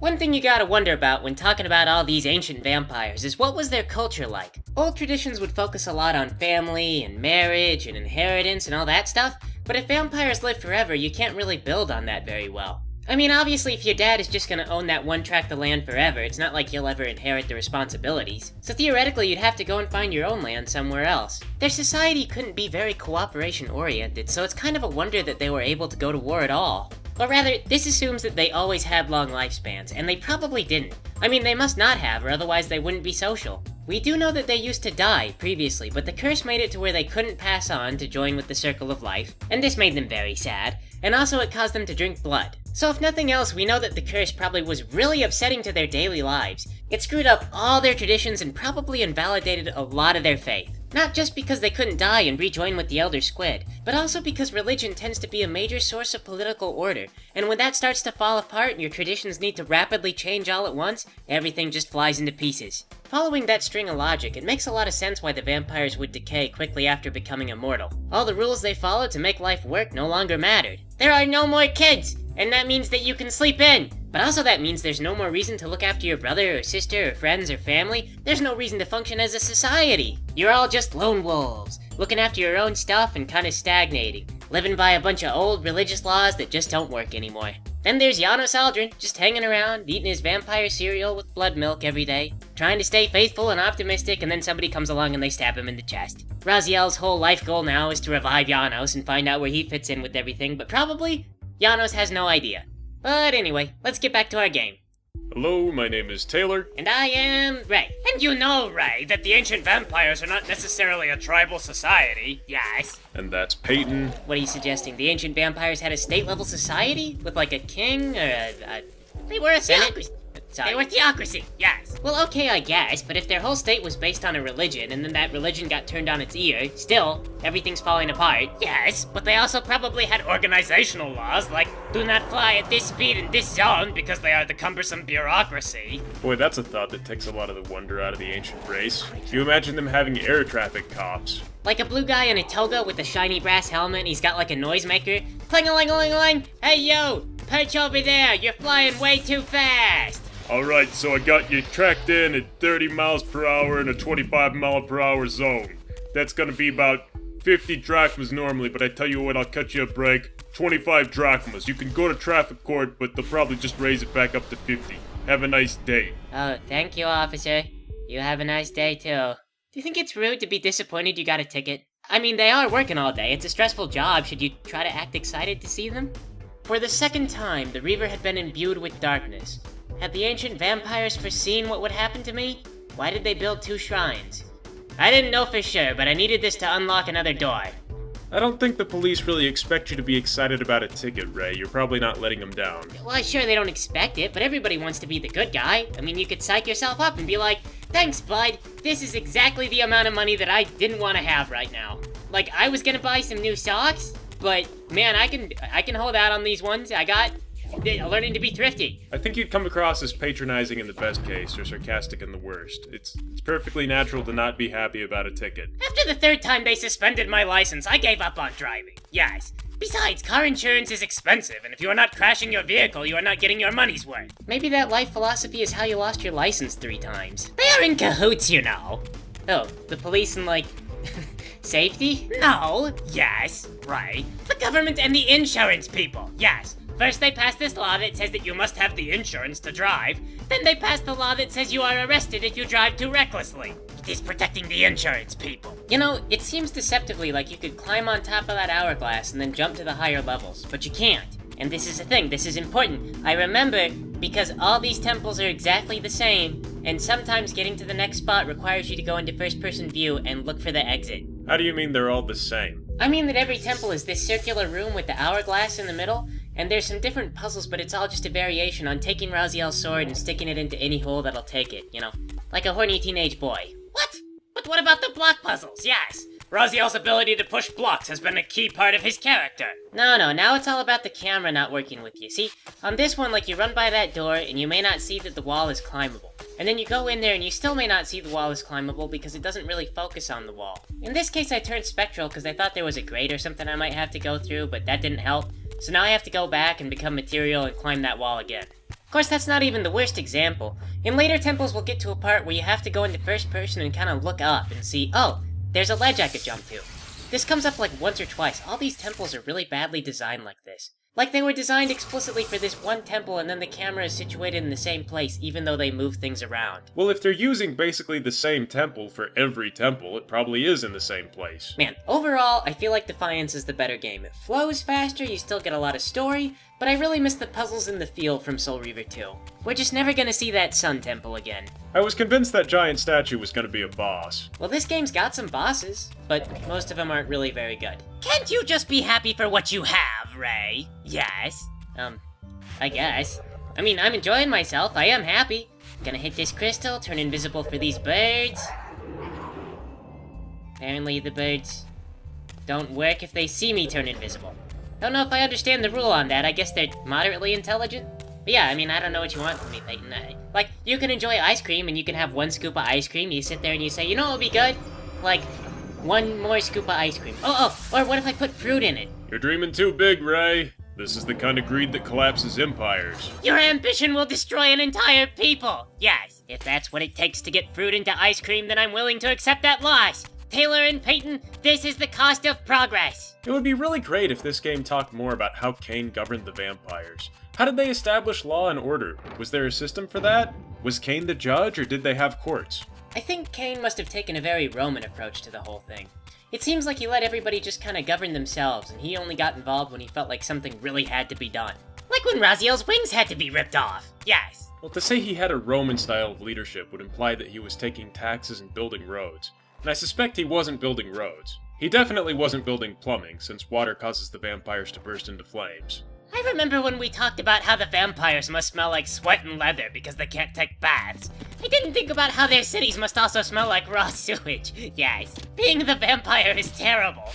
One thing you gotta wonder about when talking about all these ancient vampires is what was their culture like? Old traditions would focus a lot on family and marriage and inheritance and all that stuff, but if vampires live forever, you can't really build on that very well. I mean, obviously, if your dad is just gonna own that one tract of land forever, it's not like you'll ever inherit the responsibilities. So theoretically, you'd have to go and find your own land somewhere else. Their society couldn't be very cooperation-oriented, so it's kind of a wonder that they were able to go to war at all. Or rather, this assumes that they always had long lifespans, and they probably didn't. I mean, they must not have, or otherwise they wouldn't be social. We do know that they used to die previously, but the curse made it to where they couldn't pass on to join with the circle of life, and this made them very sad, and also it caused them to drink blood. So if nothing else, we know that the curse probably was really upsetting to their daily lives. It screwed up all their traditions and probably invalidated a lot of their faith. Not just because they couldn't die and rejoin with the Elder Squid, but also because religion tends to be a major source of political order, and when that starts to fall apart and your traditions need to rapidly change all at once, everything just flies into pieces. Following that string of logic, it makes a lot of sense why the vampires would decay quickly after becoming immortal. All the rules they followed to make life work no longer mattered. There are no more kids! And that means that you can sleep in! But also that means there's no more reason to look after your brother or sister or friends or family. There's no reason to function as a society. You're all just lone wolves, looking after your own stuff and kinda stagnating, living by a bunch of old religious laws that just don't work anymore. Then there's Janos Aldrin, just hanging around, eating his vampire cereal with blood milk every day, trying to stay faithful and optimistic, and then somebody comes along and they stab him in the chest. Raziel's whole life goal now is to revive Janos and find out where he fits in with everything, but probably Janos has no idea. But anyway, let's get back to our game. Hello, my name is Taylor. And I am Ray. And you know, Ray, that the ancient vampires are not necessarily a tribal society. Yes. And that's Peyton. What are you suggesting? The ancient vampires had a state-level society? With like a king or a They were a Senate? They were theocracy, yes. Well, okay, I guess, but if their whole state was based on a religion, and then that religion got turned on its ear, still, everything's falling apart. Yes, but they also probably had organizational laws, like, do not fly at this speed in this zone because they are the cumbersome bureaucracy. Boy, that's a thought that takes a lot of the wonder out of the ancient race. Do you imagine them having air traffic cops? Like a blue guy in a toga with a shiny brass helmet, and he's got like a noisemaker. Cling-a-ling-a-ling-a-ling! Hey yo! Perch over there! You're flying way too fast! Alright, so I got you tracked in at 30 miles per hour in a 25 mile per hour zone. That's gonna be about 50 drachmas normally, but I tell you what, I'll cut you a break. 25 drachmas. You can go to traffic court, but they'll probably just raise it back up to 50. Have a nice day. Oh, thank you, officer. You have a nice day, too. Do you think it's rude to be disappointed you got a ticket? I mean, they are working all day. It's a stressful job. Should you try to act excited to see them? For the second time, the Reaver had been imbued with darkness. Had the ancient vampires foreseen what would happen to me? Why did they build 2 shrines? I didn't know for sure, but I needed this to unlock another door. I don't think the police really expect you to be excited about a ticket, Ray. You're probably not letting them down. Well, sure they don't expect it, but everybody wants to be the good guy. I mean, you could psych yourself up and be like, thanks, bud. This is exactly the amount of money that I didn't want to have right now. Like, I was gonna buy some new socks, but man, I can hold out on these ones I got. Learning to be thrifty. I think you'd come across as patronizing in the best case, or sarcastic in the worst. It's perfectly natural to not be happy about a ticket. After the 3rd time they suspended my license, I gave up on driving. Yes. Besides, car insurance is expensive, and if you are not crashing your vehicle, you are not getting your money's worth. Maybe that life philosophy is how you lost your license 3 times. They are in cahoots, you know. Oh, the police and, like, safety? No. Yes. Right. The government and the insurance people. Yes. First they pass this law that says that you must have the insurance to drive, then they pass the law that says you are arrested if you drive too recklessly. It is protecting the insurance people. You know, it seems deceptively like you could climb on top of that hourglass and then jump to the higher levels, but you can't. And this is the thing, this is important. I remember because all these temples are exactly the same, and sometimes getting to the next spot requires you to go into first-person view and look for the exit. How do you mean they're all the same? I mean that every temple is this circular room with the hourglass in the middle, and there's some different puzzles, but it's all just a variation on taking Raziel's sword and sticking it into any hole that'll take it, you know? Like a horny teenage boy. What? But what about the block puzzles? Yes. Raziel's ability to push blocks has been a key part of his character. No, now it's all about the camera not working with you. See, on this one, like, you run by that door, and you may not see that the wall is climbable. And then you go in there, and you still may not see the wall is climbable because it doesn't really focus on the wall. In this case, I turned spectral because I thought there was a grate or something I might have to go through, but that didn't help. So now I have to go back and become material and climb that wall again. course, that's not even the worst example. In later temples, we'll get to a part where you have to go into first person and kind of look up and see, oh, there's a ledge I could jump to. This comes up like once or twice. All these temples are really badly designed like this. Like they were designed explicitly for this one temple and then the camera is situated in the same place even though they move things around. Well, if they're using basically the same temple for every temple, it probably is in the same place. Man, overall, I feel like Defiance is the better game. It flows faster, you still get a lot of story, but I really miss the puzzles in the field from Soul Reaver 2. We're just never gonna see that Sun Temple again. I was convinced that giant statue was gonna be a boss. Well, this game's got some bosses, but most of them aren't really very good. Can't you just be happy for what you have, Ray? Yes? I guess. I mean, I'm enjoying myself, I am happy. Gonna hit this crystal, turn invisible for these birds. Apparently the birds don't work if they see me turn invisible. Don't know if I understand the rule on that, I guess they're moderately intelligent? But yeah, I mean, I don't know what you want from me, Peyton. Like, you can enjoy ice cream, and you can have one scoop of ice cream, you sit there and you say, you know what would be good? Like, one more scoop of ice cream. Oh, or what if I put fruit in it? You're dreaming too big, Ray. This is the kind of greed that collapses empires. Your ambition will destroy an entire people. Yes, if that's what it takes to get fruit into ice cream, then I'm willing to accept that loss. Taylor and Peyton, this is the cost of progress. It would be really great if this game talked more about how Kain governed the vampires. How did they establish law and order? Was there a system for that? Was Kain the judge, or did they have courts? I think Kain must have taken a very Roman approach to the whole thing. It seems like he let everybody just kind of govern themselves, and he only got involved when he felt like something really had to be done. Like when Raziel's wings had to be ripped off. Yes. Well, to say he had a Roman style of leadership would imply that he was taking taxes and building roads. And I suspect he wasn't building roads. He definitely wasn't building plumbing, since water causes the vampires to burst into flames. I remember when we talked about how the vampires must smell like sweat and leather because they can't take baths. I didn't think about how their cities must also smell like raw sewage. Yes, being the vampire is terrible.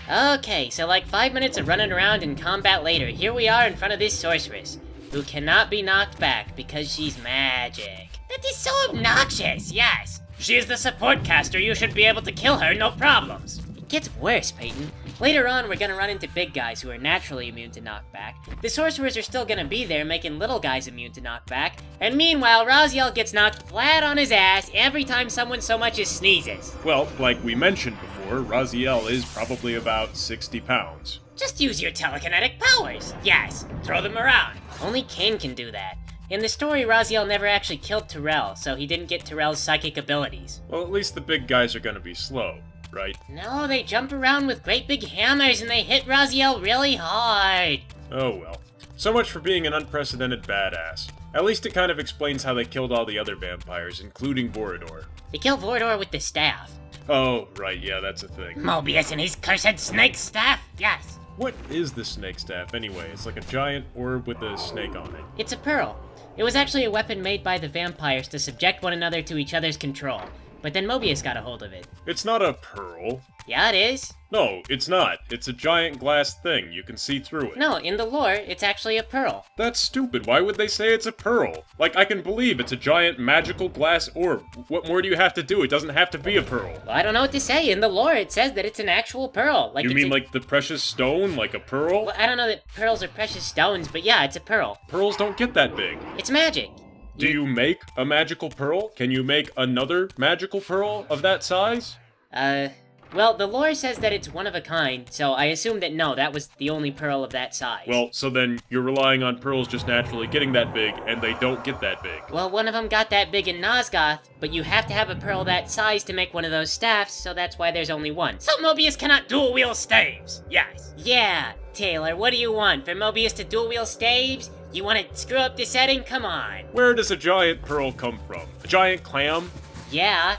Okay, so like 5 minutes of running around and combat later, here we are in front of this sorceress, who cannot be knocked back because she's magic. That is so obnoxious, yes. She is the support caster, you should be able to kill her, no problems. It gets worse, Peyton. Later on, we're gonna run into big guys who are naturally immune to knockback. The sorcerers are still gonna be there, making little guys immune to knockback. And meanwhile, Raziel gets knocked flat on his ass every time someone so much as sneezes. Well, like we mentioned before, Raziel is probably about 60 pounds. Just use your telekinetic powers. Yes, throw them around. Only Kain can do that. In the story, Raziel never actually killed Terrell, so he didn't get Terrell's psychic abilities. Well, at least the big guys are gonna be slow, right? No, they jump around with great big hammers and they hit Raziel really hard. Oh well. So much for being an unprecedented badass. At least it kind of explains how they killed all the other vampires, including Vorador. They kill Vorador with the staff. Oh, right, yeah, that's a thing. Mobius and his cursed snake staff, yes. What is the snake staff, anyway? It's like a giant orb with a snake on it. It's a pearl. It was actually a weapon made by the vampires to subject one another to each other's control. But then Mobius got a hold of it. It's not a pearl. Yeah, it is. No, it's not. It's a giant glass thing. You can see through it. No, in the lore, it's actually a pearl. That's stupid. Why would they say it's a pearl? Like, I can believe it's a giant magical glass orb. What more do you have to do? It doesn't have to be a pearl. Well, I don't know what to say. In the lore, it says that it's an actual pearl. You mean like the precious stone? Like a pearl? Well, I don't know that pearls are precious stones, but yeah, it's a pearl. Pearls don't get that big. It's magic. Do you make a magical pearl? Can you make another magical pearl of that size? Well, the lore says that it's one of a kind, so I assume that no, that was the only pearl of that size. Well, so then you're relying on pearls just naturally getting that big, and they don't get that big. Well, one of them got that big in Nosgoth, but you have to have a pearl that size to make one of those staffs, so that's why there's only one. So Mobius cannot dual-wield staves, yes. Yeah, Taylor, what do you want? For Mobius to dual-wield staves? You want to screw up the setting? Come on. Where does a giant pearl come from? A giant clam? Yeah,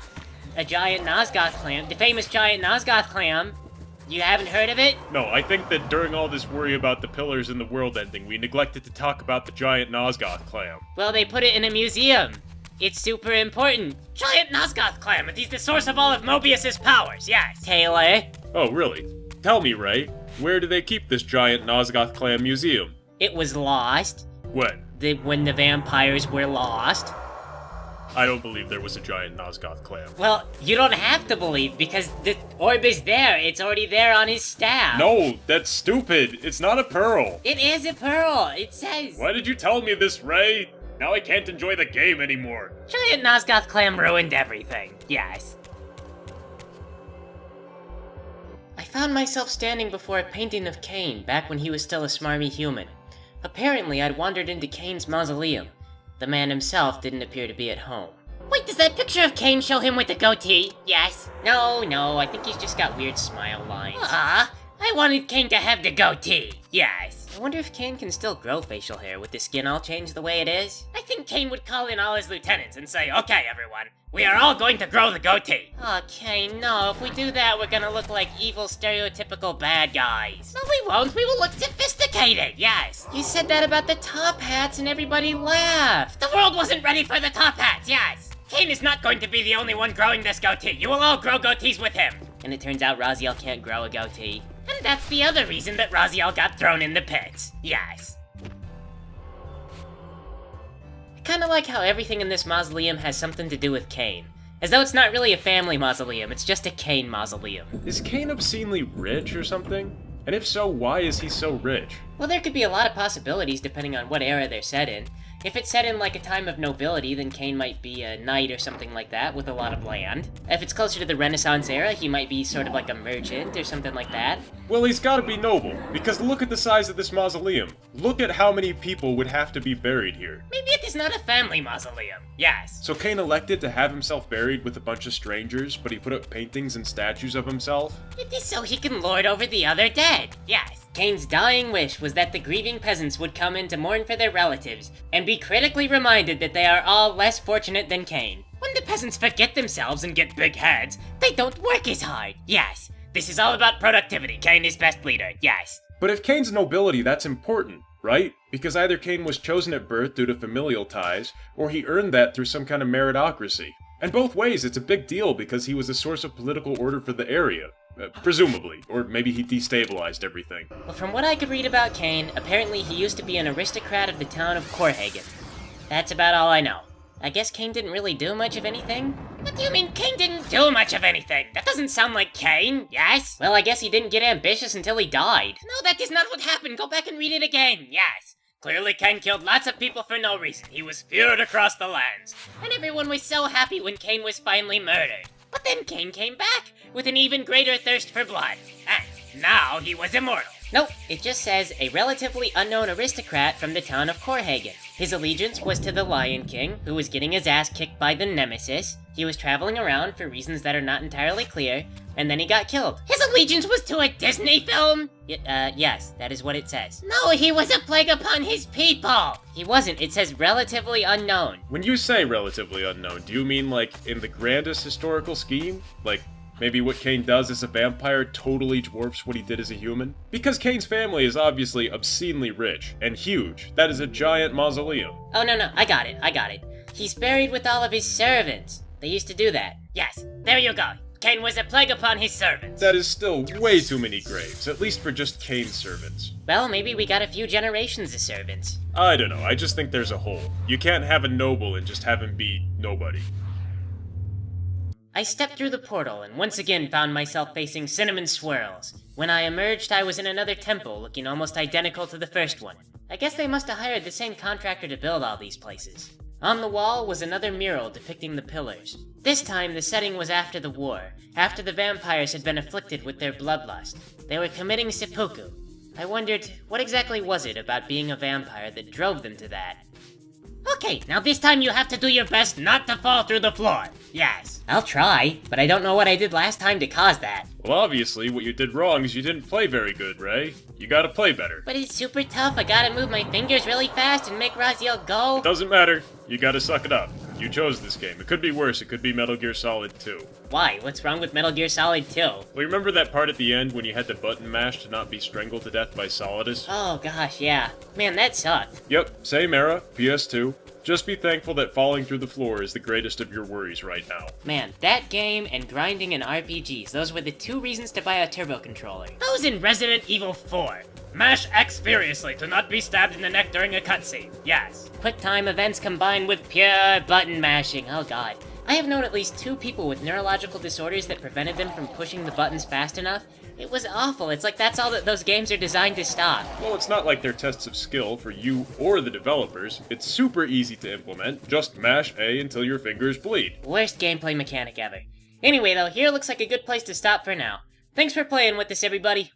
a giant Nosgoth clam. The famous giant Nosgoth clam. You haven't heard of it? No, I think that during all this worry about the pillars and the world ending, we neglected to talk about the giant Nosgoth clam. Well, they put it in a museum. It's super important. Giant Nosgoth clam, it is the source of all of Mobius's powers, yes. Taylor. Oh, really? Tell me, Ray, where do they keep this giant Nosgoth clam museum? It was lost. When? When the vampires were lost. I don't believe there was a giant Nosgoth clam. Well, you don't have to believe, because the orb is there. It's already there on his staff. No, that's stupid. It's not a pearl. It is a pearl. It says... Why did you tell me this, Ray? Now I can't enjoy the game anymore. Giant Nosgoth clam ruined everything. Yes. I found myself standing before a painting of Kain back when he was still a smarmy human. Apparently, I'd wandered into Kain's mausoleum. The man himself didn't appear to be at home. Wait, does that picture of Kain show him with a goatee? Yes. No, I think he's just got weird smile lines. I wanted Kain to have the goatee. Yes. I wonder if Kain can still grow facial hair with the skin all changed the way it is. I think Kain would call in all his lieutenants and say, okay, everyone, we are all going to grow the goatee. Oh, Kain, no. If we do that, we're gonna look like evil, stereotypical bad guys. No, we won't. We will look sophisticated, yes. You said that about the top hats and everybody laughed. The world wasn't ready for the top hats, yes. Kain is not going to be the only one growing this goatee. You will all grow goatees with him. And it turns out Raziel can't grow a goatee. And that's the other reason that Raziel got thrown in the pits. Yes. I kinda like how everything in this mausoleum has something to do with Kain. As though it's not really a family mausoleum, it's just a Kain mausoleum. Is Kain obscenely rich or something? And if so, why is he so rich? Well, there could be a lot of possibilities depending on what era they're set in. If it's set in like a time of nobility, then Kain might be a knight or something like that with a lot of land. If it's closer to the Renaissance era, he might be sort of like a merchant or something like that. Well, he's gotta be noble, because look at the size of this mausoleum. Look at how many people would have to be buried here. Maybe it is not a family mausoleum. Yes. So Kain elected to have himself buried with a bunch of strangers, but he put up paintings and statues of himself? It is so he can lord over the other dead. Yes. Kain's dying wish was that the grieving peasants would come in to mourn for their relatives, and be critically reminded that they are all less fortunate than Kain. When the peasants forget themselves and get big heads, they don't work as hard. Yes. This is all about productivity. Kain is best leader. Yes. But if Kain's nobility, that's important, right? Because either Kain was chosen at birth due to familial ties, or he earned that through some kind of meritocracy. And both ways, it's a big deal because he was a source of political order for the area. Presumably. Or maybe he destabilized everything. Well, from what I could read about Kain, apparently he used to be an aristocrat of the town of Korhagen. That's about all I know. I guess Kain didn't really do much of anything? What do you mean Kain didn't do much of anything? That doesn't sound like Kain, yes? Well, I guess he didn't get ambitious until he died. No, that is not what happened. Go back and read it again, yes. Clearly Kain killed lots of people for no reason. He was feared across the lands. And everyone was so happy when Kain was finally murdered. But then Kain came back with an even greater thirst for blood. And now he was immortal. Nope, it just says a relatively unknown aristocrat from the town of Korhagen. His allegiance was to the Lion King, who was getting his ass kicked by the Nemesis. He was traveling around for reasons that are not entirely clear, and then he got killed. His allegiance was to a Disney film? Yes, that is what it says. No, he was a plague upon his people! He wasn't, it says relatively unknown. When you say relatively unknown, do you mean like in the grandest historical scheme? Like, maybe what Kain does as a vampire totally dwarfs what he did as a human? Because Kain's family is obviously obscenely rich and huge. That is a giant mausoleum. Oh, no, I got it. He's buried with all of his servants. They used to do that. Yes, there you go. Kain was a plague upon his servants. That is still way too many graves, at least for just Kain's servants. Well, maybe we got a few generations of servants. I don't know, I just think there's a hole. You can't have a noble and just have him be nobody. I stepped through the portal and once again found myself facing cinnamon swirls. When I emerged, I was in another temple looking almost identical to the first one. I guess they must have hired the same contractor to build all these places. On the wall was another mural depicting the pillars. This time, the setting was after the war, after the vampires had been afflicted with their bloodlust. They were committing seppuku. I wondered, what exactly was it about being a vampire that drove them to that? Okay, now this time you have to do your best not to fall through the floor. Yes. I'll try, but I don't know what I did last time to cause that. Well, obviously, what you did wrong is you didn't play very good, Ray. You gotta play better. But it's super tough. I gotta move my fingers really fast and make Raziel go. It doesn't matter. You gotta suck it up. You chose this game. It could be worse. It could be Metal Gear Solid 2. Why? What's wrong with Metal Gear Solid 2? Well, you remember that part at the end when you had to button mash to not be strangled to death by Solidus? Oh gosh, yeah. Man, that sucked. Yep, same era, PS2. Just be thankful that falling through the floor is the greatest of your worries right now. Man, that game and grinding in RPGs, those were the two reasons to buy a turbo controller. Those in Resident Evil 4. Mash X furiously to not be stabbed in the neck during a cutscene. Yes. QuickTime events combined with pure button mashing. Oh god. I have known at least 2 people with neurological disorders that prevented them from pushing the buttons fast enough. It was awful. It's like that's all that those games are designed to stop. Well, it's not like they're tests of skill for you or the developers. It's super easy to implement. Just mash A until your fingers bleed. Worst gameplay mechanic ever. Anyway though, here looks like a good place to stop for now. Thanks for playing with us, everybody.